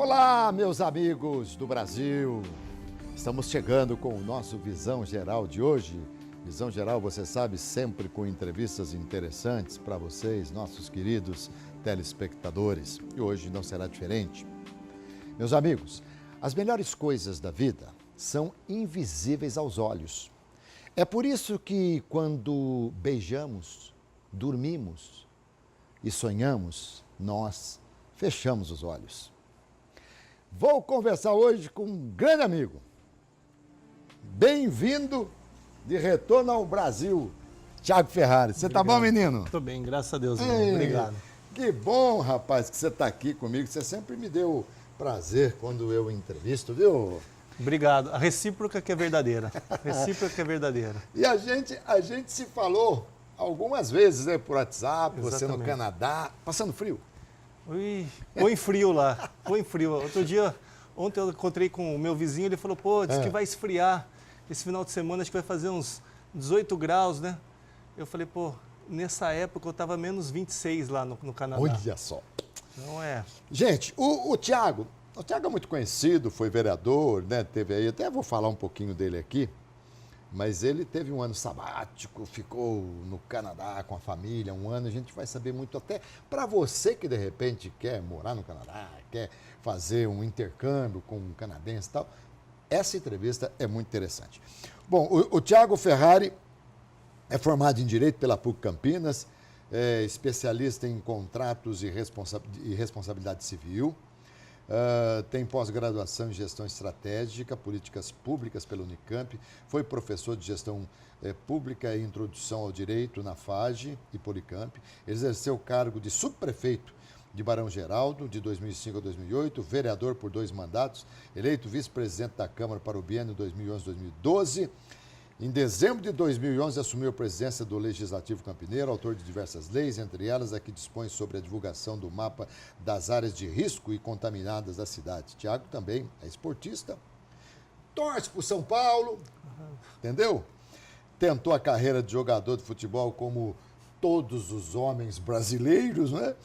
Olá, meus amigos do Brasil! Estamos chegando com o nosso Visão Geral de hoje. Visão Geral, você sabe, sempre com entrevistas interessantes para vocês, nossos queridos telespectadores. E hoje não será diferente. Meus amigos, as melhores coisas da vida são invisíveis aos olhos. É por isso que quando beijamos, dormimos e sonhamos, nós fechamos os olhos. Vou conversar hoje com um grande amigo. Bem-vindo de retorno ao Brasil, Thiago Ferrari. Você tá bom, menino? Tô bem, graças a Deus. Obrigado. Que bom, rapaz, que você tá aqui comigo. Você sempre me deu prazer quando eu entrevisto, viu? Obrigado. A recíproca que é verdadeira. Recíproca que é verdadeira. E a gente se falou algumas vezes, né, por WhatsApp, Exatamente. Você no Canadá, passando frio. Ui, põe frio lá, põe frio. Ontem eu encontrei com o meu vizinho, ele falou, pô, diz que vai esfriar. Esse final de semana acho que vai fazer uns 18 graus, né? Eu falei, pô, nessa época eu tava menos 26 lá no Canadá. Olha só. Não é. Gente, o Thiago é muito conhecido, foi vereador, né? Teve aí, até vou falar um pouquinho dele aqui, mas ele teve um ano sabático, ficou no Canadá com a família, um ano, a gente vai saber muito, até para você que de repente quer morar no Canadá, quer fazer um intercâmbio com um canadense e tal, essa entrevista é muito interessante. Bom, o Thiago Ferrari é formado em Direito pela PUC Campinas, é especialista em contratos e responsabilidade civil, tem pós-graduação em gestão estratégica, políticas públicas pela Unicamp, foi professor de gestão pública e introdução ao direito na FAGE e Policamp, exerceu o cargo de subprefeito de Barão Geraldo, de 2005 a 2008, vereador por 2 mandatos, eleito vice-presidente da Câmara para o biênio 2011-2012. Em dezembro de 2011, assumiu a presidência do Legislativo Campineiro, autor de diversas leis, entre elas a que dispõe sobre a divulgação do mapa das áreas de risco e contaminadas da cidade. Thiago também é esportista, torce para o São Paulo, entendeu? Tentou a carreira de jogador de futebol como todos os homens brasileiros, né?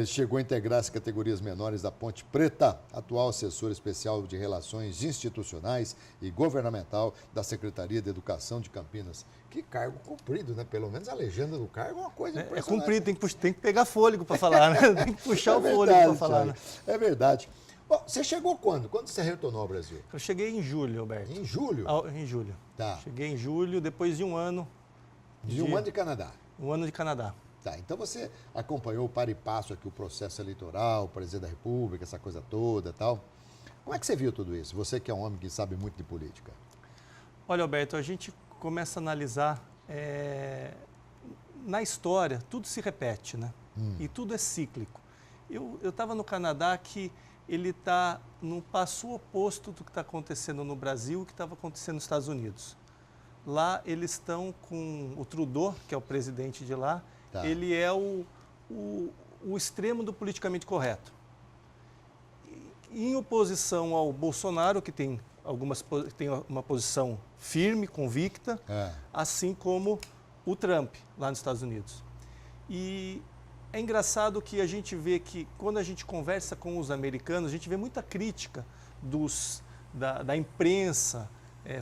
Chegou a integrar as categorias menores da Ponte Preta, atual assessor especial de Relações Institucionais e Governamental da Secretaria de Educação de Campinas. Que cargo comprido, né? Pelo menos a legenda do cargo é uma coisa impressionante. É comprido, tem que pegar fôlego para falar, né? Tem que puxar o fôlego para falar, né? É verdade. Bom, você chegou quando? Quando você retornou ao Brasil? Eu cheguei em julho, Alberto. Em julho? Em julho. Tá. Cheguei em julho, depois de um ano. De um ano de Canadá? Um ano de Canadá. Tá, então você acompanhou para e passo aqui o processo eleitoral, o presidente da República, essa coisa toda e tal. Como é que você viu tudo isso? Você que é um homem que sabe muito de política. Olha, Alberto, a gente começa a analisar, na história, tudo se repete, né? E tudo é cíclico. Eu estava no Canadá que ele está no passo oposto do que está acontecendo no Brasil e que estava acontecendo nos Estados Unidos. Lá eles estão com o Trudeau, que é o presidente de lá, ele é o extremo do politicamente correto. Em oposição ao Bolsonaro, que tem uma posição firme, convicta, assim como o Trump, lá nos Estados Unidos. E é engraçado que a gente vê que, quando a gente conversa com os americanos, a gente vê muita crítica da imprensa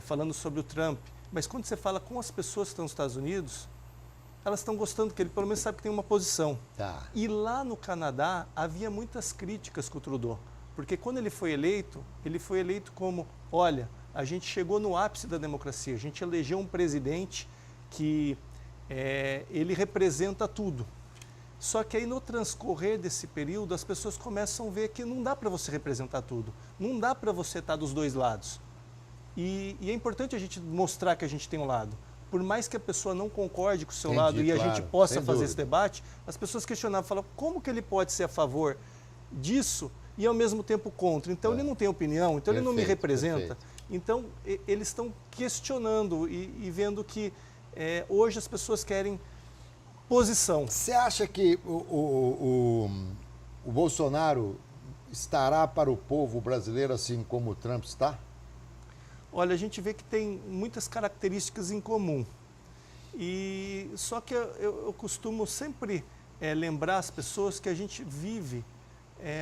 falando sobre o Trump. Mas quando você fala com as pessoas que estão nos Estados Unidos, elas estão gostando que ele pelo menos sabe que tem uma posição. E lá no Canadá havia muitas críticas com o Trudeau, porque quando ele foi eleito como, olha, a gente chegou no ápice da democracia, a gente elegeu um presidente que ele representa tudo. Só que aí no transcorrer desse período as pessoas começam a ver que não dá para você representar tudo, não dá para você estar dos dois lados. E é importante a gente mostrar que a gente tem um lado. Por mais que a pessoa não concorde com o seu lado e a gente possa fazer esse debate, as pessoas questionavam, falavam, como que ele pode ser a favor disso e ao mesmo tempo contra? Então ele não tem opinião, então ele não me representa. Então eles estão questionando e vendo que hoje as pessoas querem posição. Você acha que o Bolsonaro estará para o povo brasileiro assim como o Trump está? Olha, a gente vê que tem muitas características em comum. Só que eu costumo sempre lembrar as pessoas que a gente vive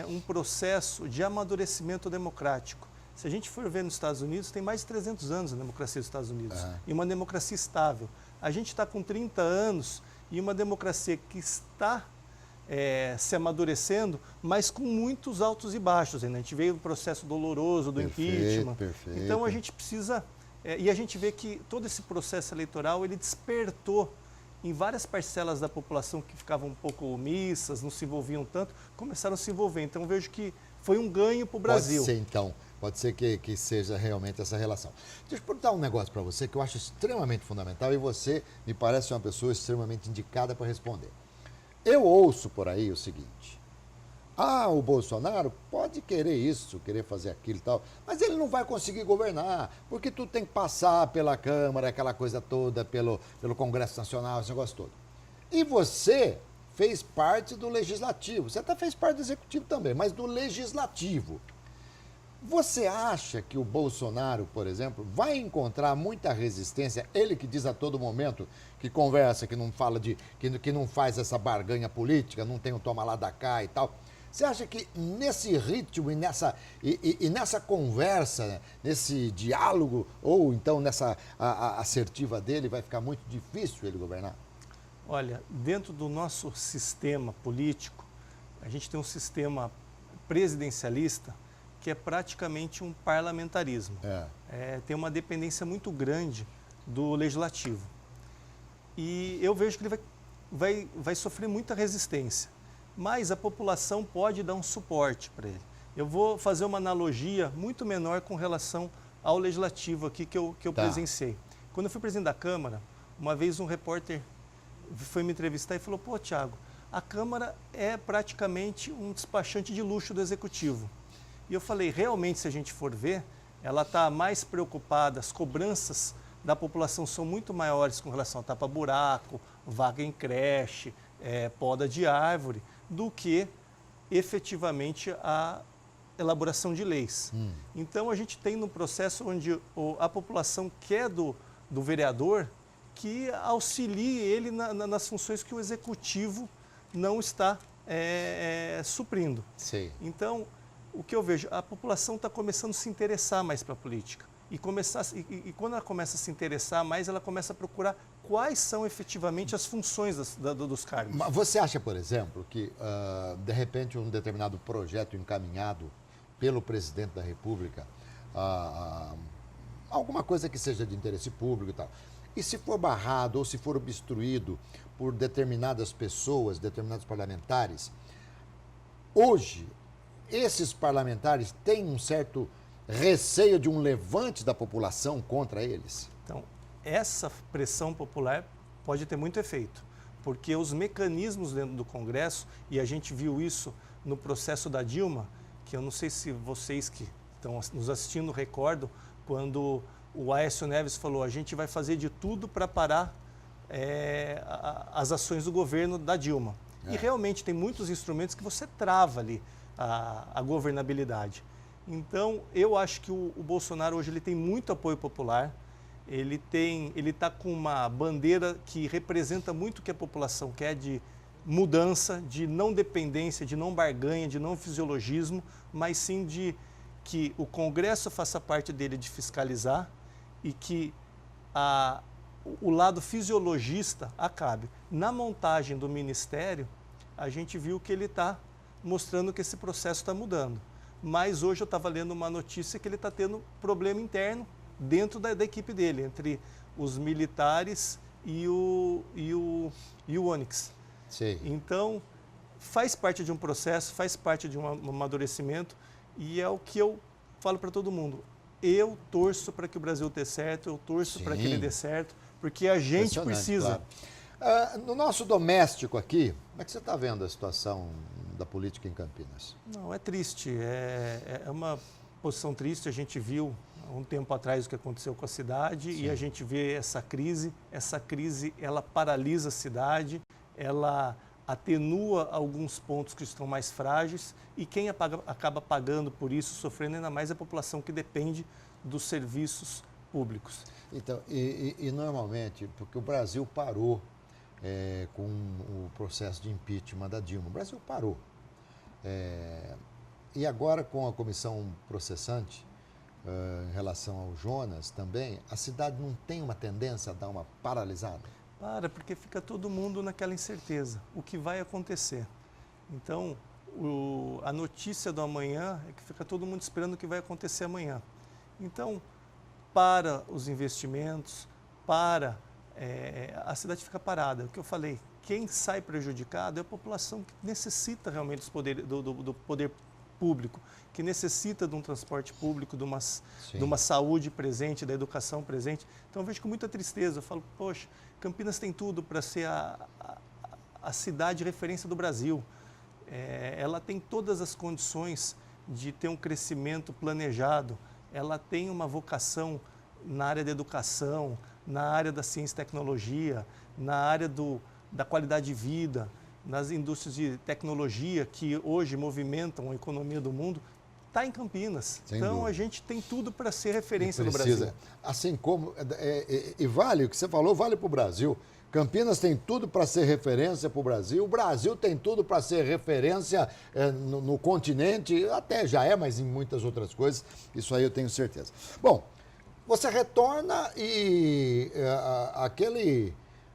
um processo de amadurecimento democrático. Se a gente for ver nos Estados Unidos, tem mais de 300 anos a democracia dos Estados Unidos, e uma democracia estável. A gente está com 30 anos e uma democracia que está se amadurecendo, mas com muitos altos e baixos ainda. A gente veio do processo doloroso do impeachment. Perfeito. Então a gente precisa... e a gente vê que todo esse processo eleitoral, ele despertou em várias parcelas da população que ficavam um pouco omissas, não se envolviam tanto, começaram a se envolver. Então eu vejo que foi um ganho para o Brasil. Pode ser, então. Pode ser que seja realmente essa relação. Deixa eu perguntar um negócio para você que eu acho extremamente fundamental e você me parece uma pessoa extremamente indicada para responder. Eu ouço por aí o seguinte: o Bolsonaro pode querer isso, querer fazer aquilo e tal, mas ele não vai conseguir governar, porque tudo tem que passar pela Câmara, aquela coisa toda, pelo Congresso Nacional, esse negócio todo. E você fez parte do Legislativo, você até fez parte do Executivo também, mas do Legislativo. Você acha que o Bolsonaro, por exemplo, vai encontrar muita resistência, ele que diz a todo momento que conversa, que não fala que não faz essa barganha política, não tem um toma lá da cá e tal. Você acha que nesse ritmo e nessa conversa, nesse diálogo, ou então nessa assertiva dele, vai ficar muito difícil ele governar? Olha, dentro do nosso sistema político, a gente tem um sistema presidencialista que é praticamente um parlamentarismo. Tem uma dependência muito grande do legislativo. E eu vejo que ele vai sofrer muita resistência, mas a população pode dar um suporte para ele. Eu vou fazer uma analogia muito menor com relação ao legislativo aqui que eu presenciei. Quando eu fui presidente da Câmara, uma vez um repórter foi me entrevistar e falou: pô, Thiago, a Câmara é praticamente um despachante de luxo do Executivo. E eu falei, realmente, se a gente for ver, ela está mais preocupada, as cobranças da população são muito maiores com relação a tapa-buraco, vaga em creche, poda de árvore, do que efetivamente a elaboração de leis. Então a gente tem um processo onde a população quer do vereador que auxilie ele nas funções que o Executivo não está suprindo. Sim. Então, o que eu vejo, a população está começando a se interessar mais para a política. E quando ela começa a se interessar mais, ela começa a procurar quais são efetivamente as funções dos cargos. Mas você acha, por exemplo, que de repente um determinado projeto encaminhado pelo presidente da República, alguma coisa que seja de interesse público e tal, e se for barrado ou se for obstruído por determinadas pessoas, determinados parlamentares, hoje esses parlamentares têm um certo receio de um levante da população contra eles? Então, essa pressão popular pode ter muito efeito, porque os mecanismos dentro do Congresso, e a gente viu isso no processo da Dilma, que eu não sei se vocês que estão nos assistindo recordam, quando o Aécio Neves falou: a gente vai fazer de tudo para parar as ações do governo da Dilma. E realmente tem muitos instrumentos que você trava ali a governabilidade. Então, eu acho que o Bolsonaro hoje ele tem muito apoio popular, ele está com uma bandeira que representa muito o que a população quer, de mudança, de não dependência, de não barganha, de não fisiologismo, mas sim de que o Congresso faça parte dele de fiscalizar e que o lado fisiologista acabe. Na montagem do Ministério, a gente viu que ele está mostrando que esse processo está mudando. Mas hoje eu estava lendo uma notícia que ele está tendo problema interno dentro da equipe dele, entre os militares e o Onyx. Sim. Então, faz parte de um processo, faz parte de um amadurecimento, e é o que eu falo para todo mundo. Eu torço para que o Brasil dê certo, eu torço para que ele dê certo, porque a gente precisa. Claro. No nosso doméstico aqui, como é que você está vendo a situação da política em Campinas? Não, é triste, é uma posição triste. A gente viu há um tempo atrás o que aconteceu com a cidade. Sim. E a gente vê essa crise ela paralisa a cidade, ela atenua alguns pontos que estão mais frágeis, e quem acaba pagando por isso, sofrendo ainda mais, é a população que depende dos serviços públicos. Então, e normalmente, porque o Brasil parou com o processo de impeachment da Dilma, o Brasil parou. E agora, com a comissão processante, em relação ao Jonas também, a cidade não tem uma tendência a dar uma paralisada? Porque fica todo mundo naquela incerteza, o que vai acontecer. Então, a notícia do amanhã é que fica todo mundo esperando o que vai acontecer amanhã. Então, para os investimentos, a cidade fica parada. O que eu falei, quem sai prejudicado é a população que necessita realmente do poder público, que necessita de um transporte público, de uma saúde presente, da educação presente. Então eu vejo com muita tristeza, eu falo, poxa, Campinas tem tudo para ser a cidade referência do Brasil. Ela tem todas as condições de ter um crescimento planejado, ela tem uma vocação na área da educação, na área da ciência e tecnologia, na área da qualidade de vida, nas indústrias de tecnologia que hoje movimentam a economia do mundo, está em Campinas. Sem então dúvida. A gente tem tudo para ser referência no Brasil. Assim como, e vale o que você falou, vale para o Brasil. Campinas tem tudo para ser referência para o Brasil tem tudo para ser referência no continente, até já é, mas em muitas outras coisas, isso aí eu tenho certeza. Bom, você retorna e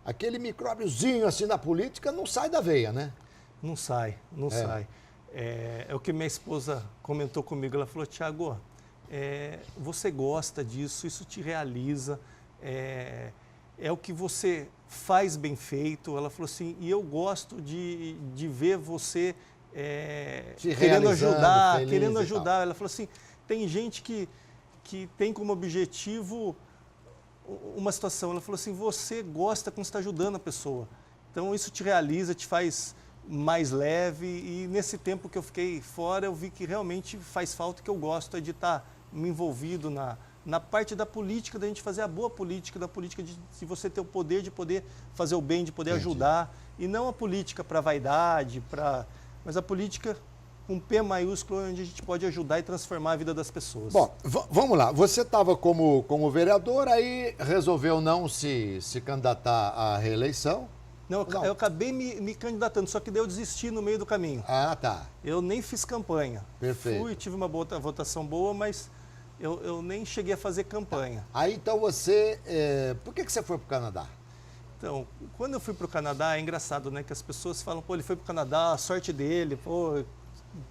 aquele micróbiozinho assim da política não sai da veia, né? Não sai. É o que minha esposa comentou comigo, ela falou, Thiago, você gosta disso, isso te realiza, é o que você faz bem feito. Ela falou assim, e eu gosto de ver você querendo ajudar. Ela falou assim, tem gente que tem como objetivo uma situação. Ela falou assim, você gosta quando está ajudando a pessoa. Então isso te realiza, te faz mais leve, e nesse tempo que eu fiquei fora, eu vi que realmente faz falta, que eu gosto de estar me envolvido na parte da política, da gente fazer a boa política, da política de você ter o poder de poder fazer o bem, de poder ajudar, e não a política para vaidade, mas a política com P maiúsculo, onde a gente pode ajudar e transformar a vida das pessoas. Bom, vamos lá. Você estava como vereador, aí resolveu não se candidatar à reeleição? Não, eu acabei me candidatando, só que daí eu desisti no meio do caminho. Ah, tá. Eu nem fiz campanha. Perfeito. Tive uma votação boa, mas eu nem cheguei a fazer campanha. Aí então você... por que você foi para o Canadá? Então, quando eu fui para o Canadá, é engraçado, né? Que as pessoas falam, pô, ele foi para o Canadá, a sorte dele, pô,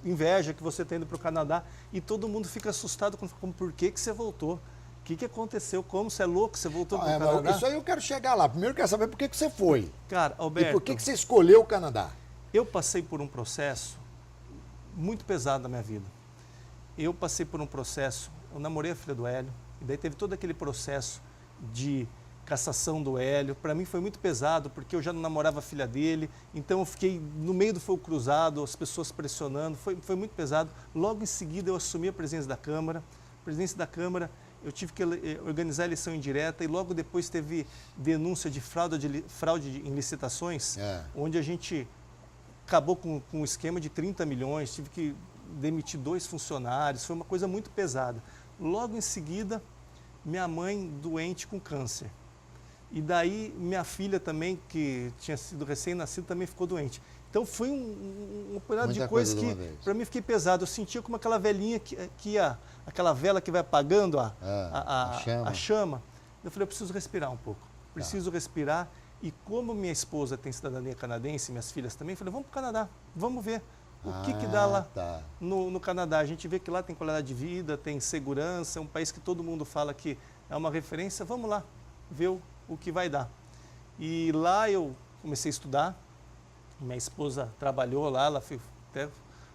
inveja que você está indo para o Canadá. E todo mundo fica assustado quando fala, por que você voltou? O que aconteceu? Como você é louco? Você voltou para o Canadá? Isso aí eu quero chegar lá. Primeiro eu quero saber por que você foi. Cara, Alberto... E por que você escolheu o Canadá? Eu passei por um processo muito pesado na minha vida. Eu passei por um processo... Eu namorei a filha do Hélio, e daí teve todo aquele processo de cassação do Hélio. Para mim foi muito pesado, porque eu já não namorava a filha dele, então eu fiquei no meio do fogo cruzado, as pessoas pressionando, foi muito pesado. Logo em seguida eu assumi a presidência da Câmara. A presidência da Câmara, eu tive que organizar a eleição indireta, e logo depois teve denúncia de fraude em licitações, onde a gente acabou com um esquema de 30 milhões, tive que demitir 2 funcionários, foi uma coisa muito pesada. Logo em seguida, minha mãe doente com câncer. E daí minha filha também, que tinha sido recém-nascida, também ficou doente. Então foi um pedaço de coisa que para mim fiquei pesado. Eu sentia como aquela velhinha aquela vela que vai apagando a chama. Eu falei, eu preciso respirar um pouco. Preciso respirar. E como minha esposa tem cidadania canadense, minhas filhas também, eu falei, vamos para o Canadá, vamos ver. O que dá lá no Canadá? A gente vê que lá tem qualidade de vida, tem segurança, é um país que todo mundo fala que é uma referência. Vamos lá, ver o que vai dar. E lá eu comecei a estudar, minha esposa trabalhou lá, ela fez até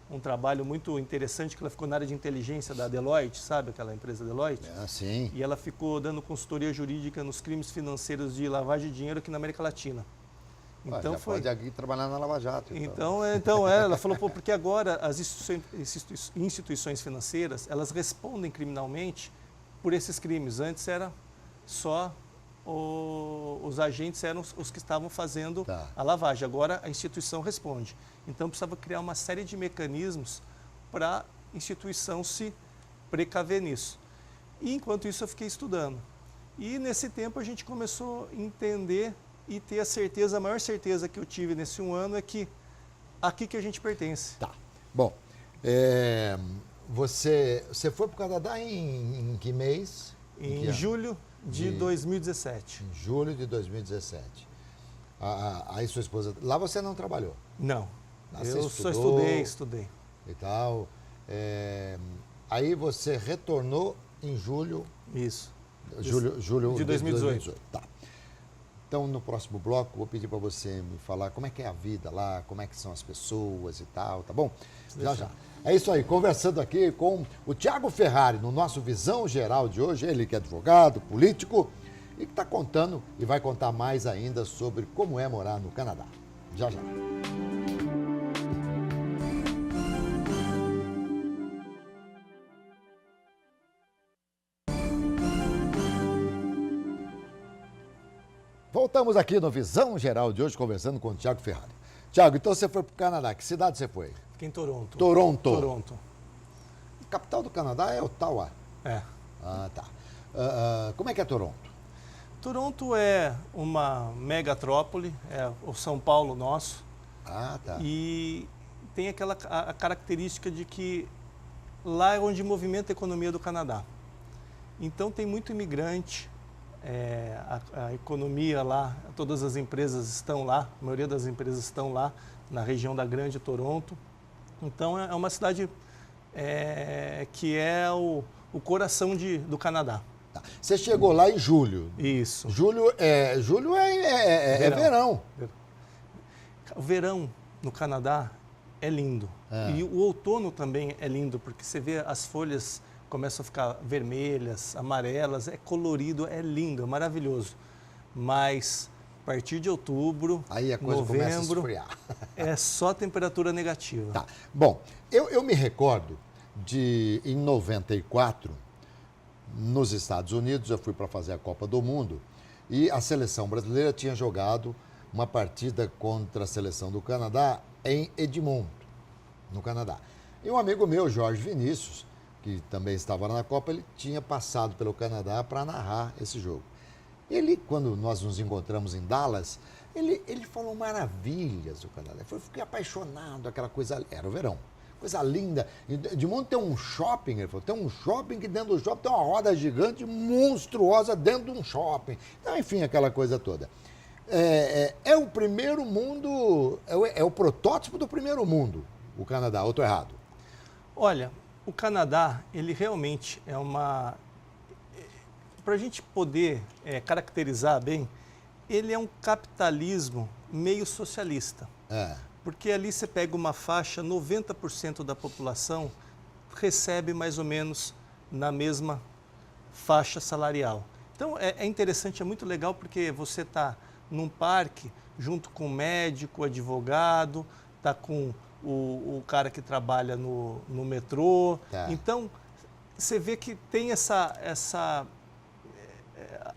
um trabalho muito interessante, que ela ficou na área de inteligência da Deloitte, sabe aquela empresa Deloitte? Sim. E ela ficou dando consultoria jurídica nos crimes financeiros de lavagem de dinheiro aqui na América Latina. Então pode aqui trabalhar na Lava Jato. Então ela falou, pô, porque agora as instituições financeiras, elas respondem criminalmente por esses crimes. Antes era só os agentes eram os que estavam fazendo a lavagem. Agora a instituição responde. Então precisava criar uma série de mecanismos para a instituição se precaver nisso. E enquanto isso eu fiquei estudando. E nesse tempo a gente começou a entender e ter a maior certeza que eu tive nesse 1 ano é que aqui que a gente pertence. Tá. Bom, você foi para o Canadá em que mês? Em julho de 2017. Em julho de 2017. Aí sua esposa... Lá você não trabalhou? Não. Lá Eu você só estudei. E tal. Aí você retornou em julho... Isso. Julho de 2018. Tá. Então, no próximo bloco, vou pedir para você me falar como é que é a vida lá, como é que são as pessoas e tal, tá bom? Já. É isso aí, conversando aqui com o Thiago Ferrari, no nosso Visão Geral de hoje, ele que é advogado, político, e que está contando e vai contar mais ainda sobre como é morar no Canadá. Já. Voltamos aqui no Visão Geral de hoje, conversando com o Thiago Ferrari. Thiago, então você foi para o Canadá. Que cidade você foi? Fiquei em Toronto. Toronto. A capital do Canadá é Ottawa. É. Ah, tá. Como é que é Toronto? Toronto é uma megatrópole, é o São Paulo nosso. Ah, tá. E tem a característica de que lá é onde movimenta a economia do Canadá. Então tem muito imigrante, a economia lá, todas as empresas estão lá, a maioria das empresas estão lá na região da Grande Toronto. Então é uma cidade que é o coração do Canadá. Tá. Você chegou lá em julho. Isso. Julho é verão. O verão no Canadá é lindo. E o outono também é lindo, porque você vê as folhas começam a ficar vermelhas, amarelas, é colorido, é lindo, é maravilhoso. Mas a partir de outubro, aí a coisa começa a esfriar. É só temperatura negativa. Tá. Bom, eu me recordo em 94, nos Estados Unidos, eu fui para fazer a Copa do Mundo e a seleção brasileira tinha jogado uma partida contra a seleção do Canadá em Edmonton, no Canadá. E um amigo meu, Jorge Vinícius, que também estava na Copa, ele tinha passado pelo Canadá para narrar esse jogo. Ele, quando nós nos encontramos em Dallas, ele falou maravilhas do Canadá. Eu fiquei apaixonado, aquela coisa, era o verão, coisa linda. Edmonton tem um shopping, ele falou, tem um shopping que dentro do shopping tem uma roda gigante, monstruosa dentro de um shopping. Então, enfim, aquela coisa toda. É o primeiro mundo, é o protótipo do primeiro mundo, o Canadá, ou estou errado? Olha, o Canadá, ele realmente é uma... Para a gente poder caracterizar bem, ele é um capitalismo meio socialista. Porque ali você pega uma faixa, 90% da população recebe mais ou menos na mesma faixa salarial. Então é interessante, é muito legal porque você está num parque junto com médico, advogado, está com o cara que trabalha no metrô. Tá. Então, você vê que tem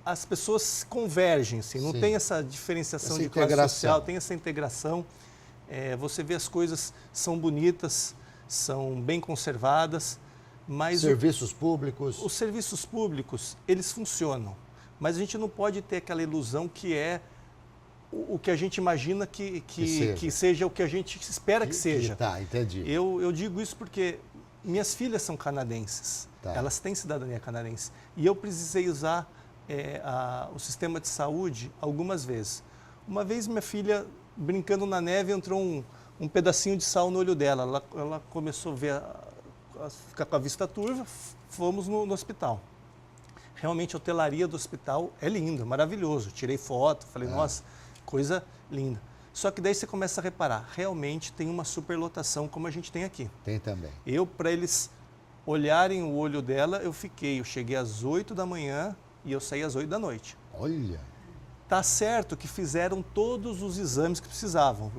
as pessoas convergem, assim, não tem essa diferenciação de classe social, tem essa integração. Você vê as coisas são bonitas, são bem conservadas, mas... Serviços públicos? Os serviços públicos, eles funcionam, mas a gente não pode ter aquela ilusão que é o que a gente imagina que seja o que a gente espera que seja. Tá, entendi. Eu digo isso porque minhas filhas são canadenses, elas têm cidadania canadense, e eu precisei usar o sistema de saúde algumas vezes. Uma vez minha filha, brincando na neve, entrou um pedacinho de sal no olho dela, ela começou a ver, a ficar com a vista turva, fomos no hospital. Realmente a hotelaria do hospital é linda, maravilhoso, tirei foto, falei, nossa, coisa linda. Só que daí você começa a reparar, realmente tem uma superlotação como a gente tem aqui. Tem também. Para eles olharem o olho dela, eu cheguei às 8 da manhã e eu saí às 8 da noite. Olha! Tá certo que fizeram todos os exames que precisavam.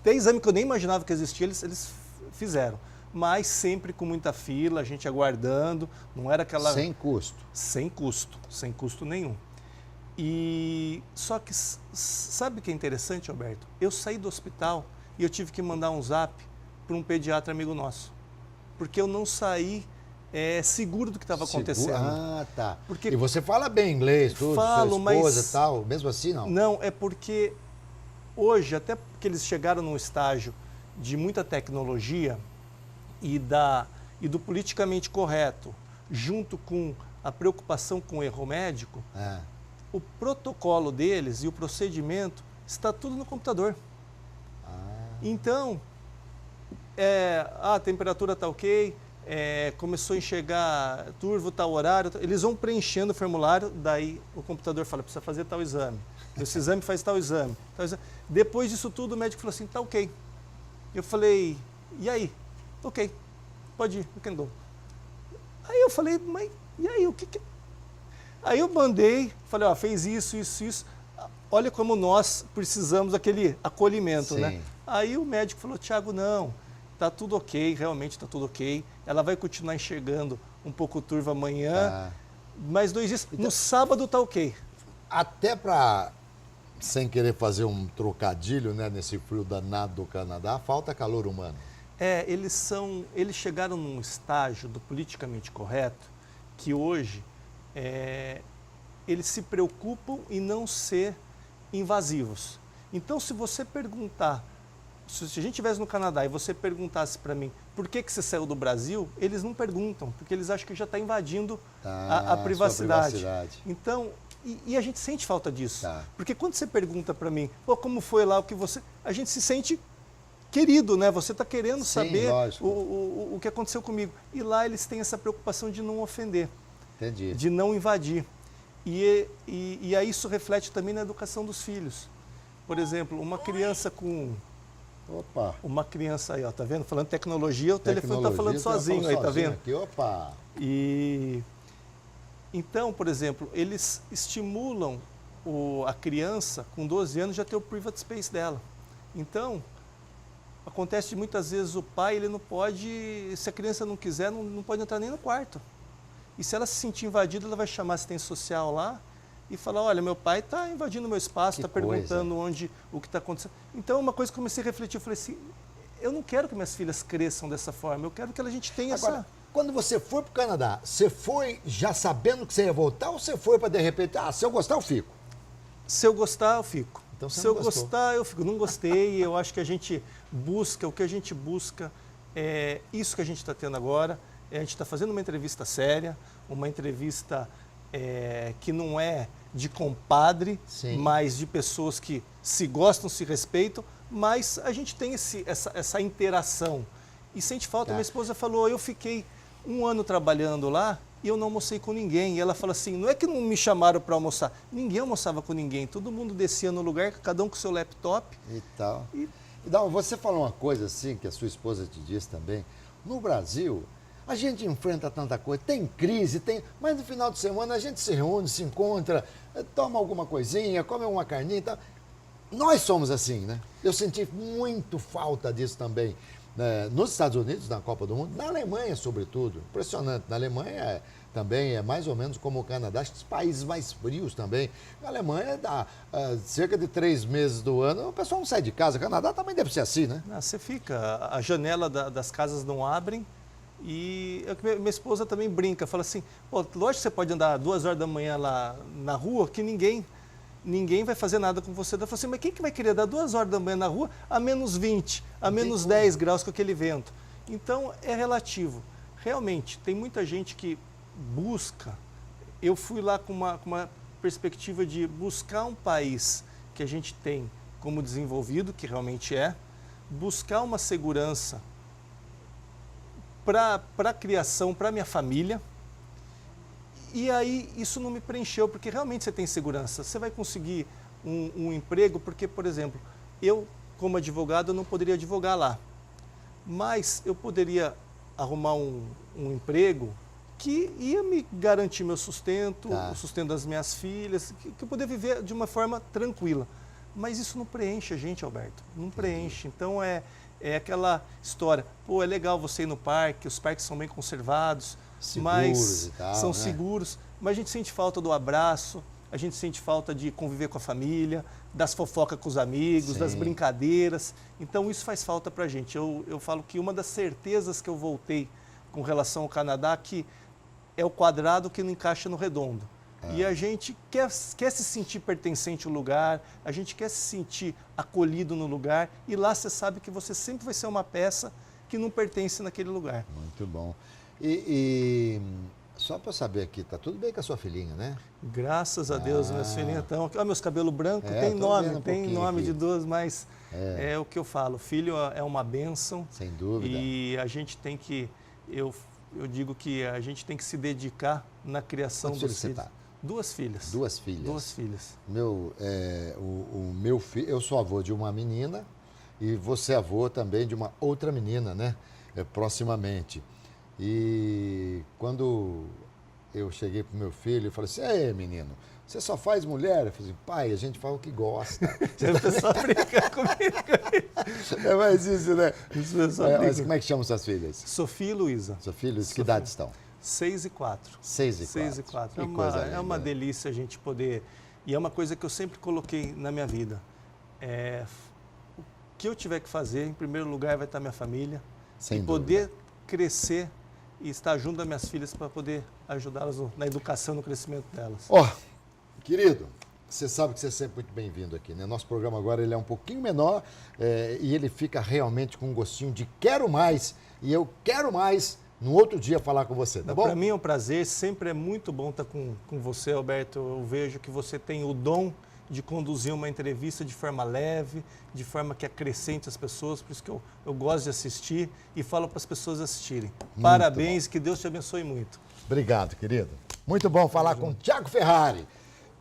Tem exame que eu nem imaginava que existia, eles fizeram. Mas sempre com muita fila, a gente aguardando, não era aquela... Sem custo. Sem custo nenhum. E só que sabe o que é interessante, Alberto? Eu saí do hospital e eu tive que mandar um zap para um pediatra amigo nosso, porque eu não saí seguro do que estava acontecendo. Ah, tá. Porque e você fala bem inglês, tudo, falo, sua esposa mas e tal, mesmo assim não? Não, é porque hoje, até porque eles chegaram num estágio de muita tecnologia e do politicamente correto, junto com a preocupação com o erro médico, o protocolo deles e o procedimento está tudo no computador. Então, a temperatura está ok, começou a enxergar turvo, tal horário, eles vão preenchendo o formulário, daí o computador fala, precisa fazer tal exame. Esse exame faz tal exame. Depois disso tudo, o médico falou assim, tá ok. Eu falei, e aí? Ok, pode ir, you can go. Aí eu falei, mas e aí, o que? Aí eu mandei, falei, ó, fez isso, isso, isso. Olha como nós precisamos daquele acolhimento, né? Aí o médico falou, Thiago, não, tá tudo ok, realmente tá tudo ok. Ela vai continuar enxergando um pouco turva amanhã, mais 2 dias. Então, no sábado tá ok. Até para, sem querer fazer um trocadilho, né, nesse frio danado do Canadá, falta calor humano. Eles chegaram num estágio do politicamente correto que hoje eles se preocupam em não ser invasivos. Então, se você perguntar, se a gente estivesse no Canadá e você perguntasse para mim por que você saiu do Brasil, eles não perguntam, porque eles acham que já está invadindo a privacidade. Então, e a gente sente falta disso. Porque quando você pergunta para mim, pô, como foi lá o que você... A gente se sente querido, né? Você está querendo saber o que aconteceu comigo. E lá eles têm essa preocupação de não ofender. Entendi. De não invadir. E aí isso reflete também na educação dos filhos. Por exemplo, uma criança com... Opa! Uma criança aí, ó, tá vendo? Falando tecnologia, o telefone tá falando sozinho aí, tá vendo? Aqui, opa! Então, por exemplo, eles estimulam a criança com 12 anos já ter o private space dela. Então, acontece muitas vezes o pai, ele não pode, se a criança não quiser, não pode entrar nem no quarto. E se ela se sentir invadida, ela vai chamar a assistência social lá e falar, olha, meu pai está invadindo o meu espaço, está perguntando o que está acontecendo. Então, uma coisa que eu comecei a refletir, eu falei assim, eu não quero que minhas filhas cresçam dessa forma, eu quero que a gente tenha essa... Quando você foi para o Canadá, você foi já sabendo que você ia voltar ou você foi para, de repente, se eu gostar, eu fico? Se eu gostar, eu fico. Então, se eu gostar, eu fico. Não gostei, eu acho que a gente busca, o que a gente busca é isso que a gente está tendo agora. A gente está fazendo uma entrevista séria, uma entrevista que não é de compadre, mas de pessoas que se gostam, se respeitam, mas a gente tem essa interação. E sente falta. Minha esposa falou, eu fiquei 1 ano trabalhando lá e eu não almocei com ninguém. E ela fala assim, não é que não me chamaram para almoçar, ninguém almoçava com ninguém, todo mundo descia no lugar, cada um com seu laptop. E tal. Então, você falou uma coisa assim, que a sua esposa te disse também, no Brasil... A gente enfrenta tanta coisa, tem crise, mas no final de semana a gente se reúne, se encontra, toma alguma coisinha, come uma carninha e tal. Nós somos assim, né? Eu senti muito falta disso também. Nos Estados Unidos, na Copa do Mundo, na Alemanha, sobretudo. Impressionante. Na Alemanha também é mais ou menos como o Canadá, acho que os países mais frios também. Na Alemanha, dá cerca de 3 meses do ano, o pessoal não sai de casa. O Canadá também deve ser assim, né? Você fica, a janela das casas não abrem. E minha esposa também brinca, fala assim, pô, lógico que você pode andar 2 horas da manhã lá na rua, que ninguém vai fazer nada com você. Ela fala assim, mas quem que vai querer dar 2 horas da manhã na rua a menos 20, a menos 10 graus com aquele vento? Então, é relativo. Realmente, tem muita gente que busca. Eu fui lá com uma perspectiva de buscar um país que a gente tem como desenvolvido, que realmente buscar uma segurança para a criação, para a minha família, e aí isso não me preencheu, porque realmente você tem segurança, você vai conseguir um emprego, porque, por exemplo, eu, como advogado, eu não poderia advogar lá, mas eu poderia arrumar um emprego que ia me garantir meu sustento, o sustento das minhas filhas, que eu poder viver de uma forma tranquila, mas isso não preenche a gente, Alberto, não preenche, então é aquela história, pô, é legal você ir no parque, os parques são bem conservados, mas são seguros, mas a gente sente falta do abraço, a gente sente falta de conviver com a família, das fofocas com os amigos, das brincadeiras, então isso faz falta pra gente. Eu falo que uma das certezas que eu voltei com relação ao Canadá, que é o quadrado que não encaixa no redondo. E a gente quer se sentir pertencente ao lugar, a gente quer se sentir acolhido no lugar, e lá você sabe que você sempre vai ser uma peça que não pertence naquele lugar. Muito bom. E só para saber aqui, tá tudo bem com a sua filhinha, né? Graças a Deus, minhas filhinhas estão... Olha meus cabelos brancos, tem tô vendo nome aqui. de duas, mas é o que eu falo, filho é uma bênção. Sem dúvida. E a gente tem que, eu digo que a gente tem que se dedicar na criação Quantos dos filhos filhos. você tá? Duas filhas. Duas filhas. Duas filhas. O meu filho, eu sou avô de uma menina e você é avô também de uma outra menina, né? Proximamente. E quando eu cheguei pro meu filho, eu falei assim, ei, menino, você só faz mulher? Eu falei assim, pai, a gente fala o que gosta. O pessoal brinca comigo. É mais isso, né? Mas Brincam. como é que chamam suas filhas? Sofia e Luísa. Seus filhos, que Sofia. idade estão? 6 e 4. 6 e 4. 6 e 4. Que coisa É uma linda. delícia a gente poder... E é uma coisa que eu sempre coloquei na minha vida. O que eu tiver que fazer, em primeiro lugar, vai estar minha família. Sem e poder crescer e estar junto das minhas filhas para poder ajudá-las na educação, no crescimento delas. Ó, querido, você sabe que você é sempre muito bem-vindo aqui, né? Nosso programa agora ele é um pouquinho menor e ele fica realmente com um gostinho de quero mais e eu quero mais no outro dia falar com você, tá bom? Para mim é um prazer, sempre é muito bom estar com você, Alberto. Eu vejo que você tem o dom de conduzir uma entrevista de forma leve, de forma que acrescente as pessoas, por isso que eu gosto de assistir e falo para as pessoas assistirem. Parabéns, que Deus te abençoe muito. Obrigado, querido. Muito bom falar com o Thiago Ferrari.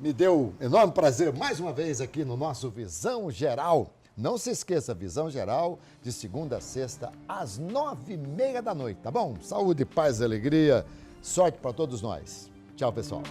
Me deu enorme prazer mais uma vez aqui no nosso Visão Geral. Não se esqueça, Visão Geral, de segunda a sexta, às 9h30 da noite, tá bom? Saúde, paz e alegria. Sorte para todos nós. Tchau, pessoal.